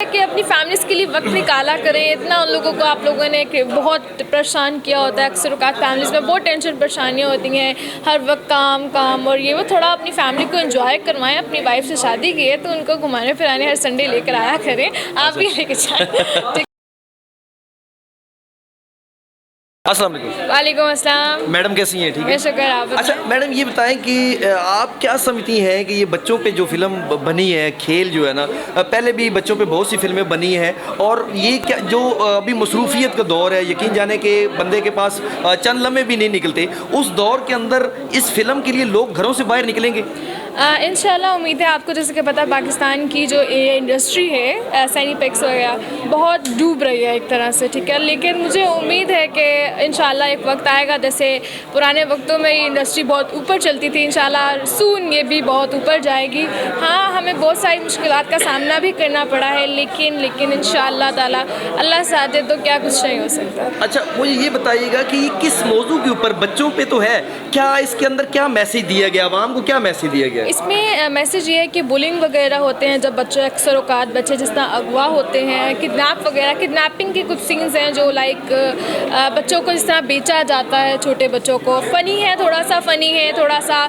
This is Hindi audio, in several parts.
कि अपनी फैमिलीज़ के लिए वक्त निकाला करें। इतना उन लोगों को आप लोगों ने बहुत परेशान किया होता है। अक्सर औक़ात फैमिलीज़ में बहुत टेंशन परेशानियाँ होती हैं, हर वक्त काम काम और ये वो। थोड़ा अपनी फैमिली को एंजॉय करवाएं। अपनी वाइफ से शादी की है तो उनको घुमाने फिराने हर संडे लेकर आया करें। आप भी लेकर जाएं। अस्सलाम वालेकुम। वालेकुम अस्सलाम। मैडम कैसी हैं? ठीक है, शुक्र। आप अच्छा मैडम ये बताएं कि आप क्या समझती हैं कि ये बच्चों पे जो फिल्म बनी है, खेल जो है ना, पहले भी बच्चों पे बहुत सी फिल्में बनी हैं और ये क्या जो अभी मसरूफियत का दौर है, यकीन जाने के बंदे के पास चंद लम्हे भी नहीं निकलते, उस दौर के अंदर इस फिल्म के लिए लोग घरों से बाहर निकलेंगे? इंशाल्लाह उम्मीद है। आपको जैसे कि पता है पाकिस्तान की जो ये इंडस्ट्री है सैनिपिक्स वगैरह बहुत डूब रही है एक तरह से, ठीक है। लेकिन मुझे उम्मीद है कि इंशाल्लाह एक वक्त आएगा, जैसे पुराने वक्तों में ये इंडस्ट्री बहुत ऊपर चलती थी, इंशाल्लाह सून ये भी बहुत ऊपर जाएगी। हाँ, हमें बहुत सारी मुश्किलात का सामना भी करना पड़ा है, लेकिन इंशाल्लाह ताला अल्लाह साथ दे तो क्या कुछ नहीं हो सकता। अच्छा मुझे ये बताइएगा कि ये किस मौजू के ऊपर, बच्चों पे तो है, क्या इसके अंदर क्या मैसेज दिया गया, आवाम को क्या मैसेज दिया गया? इसमें मैसेज ये है कि बुलिंग वगैरह होते हैं जब बच्चे, अक्सर औकात बच्चे जिस तरह अगवा होते हैं, किडनैप वगैरह, किडनैपिंग के कुछ सीन्स हैं जो लाइक बच्चों को जिस तरह बेचा जाता है, छोटे बच्चों को। फ़नी है, थोड़ा सा फ़नी है, थोड़ा सा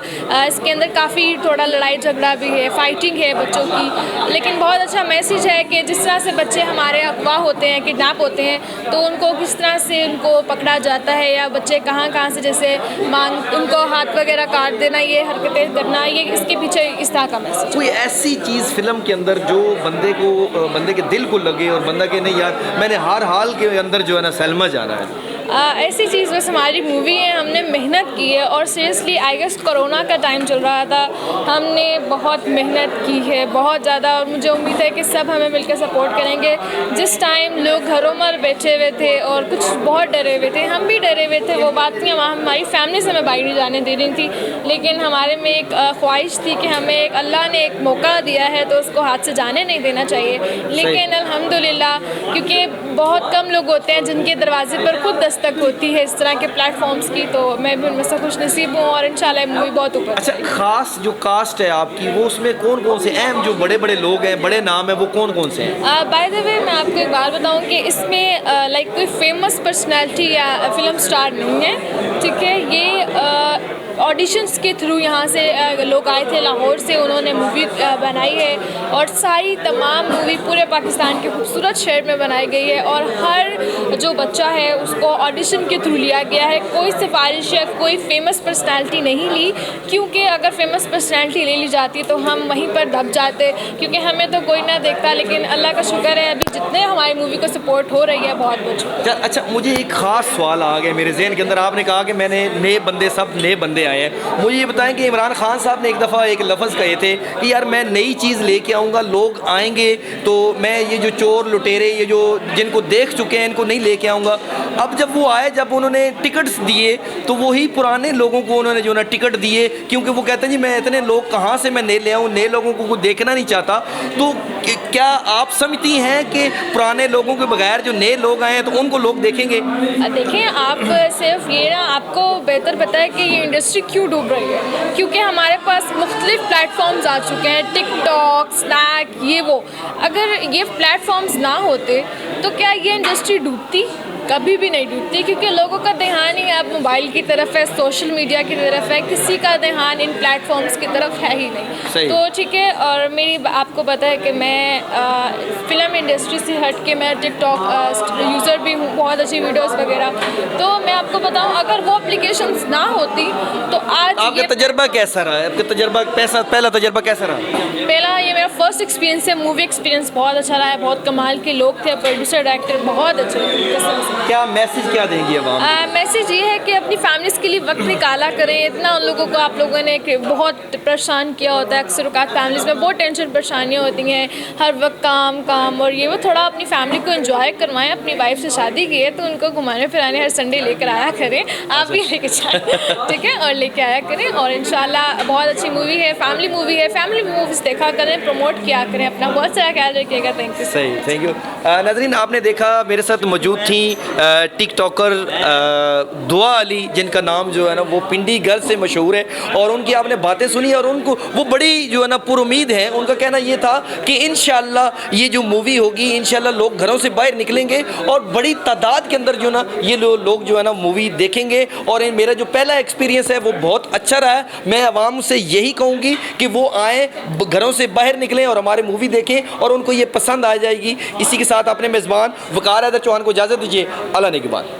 इसके अंदर काफ़ी थोड़ा लड़ाई झगड़ा भी है, फाइटिंग है बच्चों की। लेकिन बहुत अच्छा मैसेज है कि जिस तरह से बच्चे हमारे अगवा होते हैं, किडनैप होते हैं, तो उनको किस तरह से उनको पकड़ा जाता है, या बच्चे कहाँ कहाँ से जैसे उनको हाथ वगैरह काट देना, ये हरकतें करना, ये इसके पीछे इस तरह का मैसेज। कोई ऐसी चीज़ फिल्म के अंदर जो बंदे के दिल को लगे और बंदा के नहीं यार मैंने हर हाल के अंदर जो है ना सैलमा जाना है? ऐसी चीज़ बस हमारी मूवी है, हमने मेहनत की है और सीरियसली आई गेस कोरोना का टाइम चल रहा था, हमने बहुत मेहनत की है बहुत ज़्यादा, और मुझे उम्मीद है कि सब हमें मिलकर सपोर्ट करेंगे। जिस टाइम लोग घरों में बैठे हुए थे और कुछ बहुत डरे हुए थे, हम भी डरे हुए थे, वो बात नहीं, वहाँ हमारी फैमिली से हमें बाहर नहीं जाने दे रही थी, लेकिन हमारे में एक ख्वाहिश थी कि हमें एक अल्लाह ने एक मौका दिया है तो उसको हाथ से जाने नहीं देना चाहिए। लेकिन अल्हम्दुलिल्लाह, क्योंकि बहुत कम लोग होते हैं जिनके दरवाजे पर खुद तक होती है इस तरह के प्लेटफॉर्म्स की, तो मैं भी उनमें से खुश नसीब हूँ और इंशाल्लाह मूवी बहुत ऊपर। अच्छा, खास जो कास्ट है आपकी, वो उसमें कौन कौन से अहम जो बड़े बड़े लोग हैं, बड़े नाम हैं, वो कौन कौन से हैं? बाय द वे मैं आपको एक बात बताऊँ कि इसमें लाइक कोई फेमस पर्सनैलिटी या फिल्म स्टार नहीं है, ठीक है। ये ऑडिशंस के थ्रू यहाँ से लोग आए थे लाहौर से, उन्होंने मूवी बनाई है और सारी तमाम मूवी पूरे पाकिस्तान के खूबसूरत शहर में बनाई गई है और हर जो बच्चा है उसको ऑडिशन के थ्रू लिया गया है। कोई सिफारिश या कोई फेमस पर्सनैलिटी नहीं ली, क्योंकि अगर फेमस पर्सनैलिटी ले ली जाती तो हम वहीं पर दब जाते, क्योंकि हमें तो कोई ना देखता। लेकिन अल्लाह का शुक्र है अभी जितने हमारी मूवी को सपोर्ट हो रही है बहुत कुछ। अच्छा, मुझे एक ख़ास सवाल आ गया मेरे जहन के अंदर। आपने कहा कि मैंने नए बंदे, सब नए बंदे आए हैं, मुझे ये बताएं कि इमरान खान साहब ने एक दफ़ा एक लफ्ज़ कहे थे कि यार मैं नई चीज़ लेके आऊँगा, लोग आएंगे तो मैं ये जो चोर लुटेरे, ये जो जिनको देख चुके हैं, इनको नहीं लेके आऊँगा। अब जब वो आए, जब उन्होंने टिकट्स दिए तो वही पुराने लोगों को उन्होंने जो ना टिकट दिए, क्योंकि वो कहते हैं जी मैं इतने लोग कहाँ से मैं नए ले आऊँ, नए लोगों को देखना नहीं चाहता। तो क्या आप समझती हैं कि पुराने लोगों के बगैर जो नए लोग आए हैं तो उनको लोग देखेंगे? देखें, आप सिर्फ ये ना, आपको बेहतर पता है कि ये इंडस्ट्री क्यों डूब रही है, क्योंकि हमारे पास मुख्तलिफ प्लेटफॉर्म्स आ चुके हैं, टिकटॉक, स्नैक, ये वो। अगर ये प्लेटफॉर्म्स ना होते तो क्या ये इंडस्ट्री डूबती? कभी भी नहीं डूबती, क्योंकि लोगों का ध्यान ही अब मोबाइल की तरफ है, सोशल मीडिया की तरफ है, किसी का ध्यान इन प्लेटफॉर्म्स की तरफ है ही नहीं। तो ठीक है, और मेरी आपको पता है कि मैं फ़िल्म इंडस्ट्री से हट के मैं टिकटॉक यूज़र भी हूँ, बहुत अच्छी वीडियोस वगैरह। तो मैं आपको बताऊँ, अगर वो एप्लीकेशंस ना होती तो आज आपका तजर्बा कैसा रहा है? आपका तजर्बा पहला तजर्बा कैसा रहा? पहला ये मेरा फर्स्ट एक्सपीरियंस है, मूवी एक्सपीरियंस बहुत अच्छा रहा है, बहुत कमाल के लोग थे, प्रोड्यूसर डायरेक्टर बहुत अच्छे थे। क्या मैसेज क्या देंगी अब आप? मैसेज ये है कि अपनी फैमिलीज़ के लिए वक्त निकाला करें। इतना उन लोगों को आप लोगों ने बहुत परेशान किया होता है, अक्सर औक़ात फैमिलीज़ में बहुत टेंशन परेशानियाँ होती हैं, हर वक्त काम काम और ये वो। थोड़ा अपनी फैमिली को एंजॉय करवाएं। अपनी वाइफ से शादी की है तो उनको घुमाने फिराने हर संडे लेकर आया करें। आप भी लेकर जाएँ, ठीक है, और लेके आया करें। और इंशाल्लाह बहुत अच्छी मूवी है, फैमिली मूवी है, फैमिली मूवीज़ देखा करें, प्रमोट किया करें, अपना बहुत सारा ख्याल रखिएगा। Thank you. सही, थैंक यू। नाज़रीन, आपने देखा मेरे साथ मौजूद थी टिकटॉकर दुआ अली, जिनका नाम जो है ना वो पिंडी गर्ल से मशहूर है, और उनकी आपने बातें सुनी और उनको वो बड़ी जो है ना पुरुमीद है। उनका कहना ये था कि इंशाल्लाह ये जो मूवी होगी, इंशाल्लाह लोग घरों से बाहर निकलेंगे और बड़ी तादाद के अंदर जो ना ये लोग जो है ना मूवी देखेंगे। और मेरा जो पहला एक्सपीरियंस है वो बहुत अच्छा रहा है। मैं आवाम से यही कहूँगी कि वो आएँ, घरों से बाहर निकलें और हमारे मूवी देखें और उनको ये पसंद आ जाएगी। इसी के साथ अपने मेज़बान वकार हैदर चौहान को इजाज़त दीजिए। अल्लाह ने के बाद।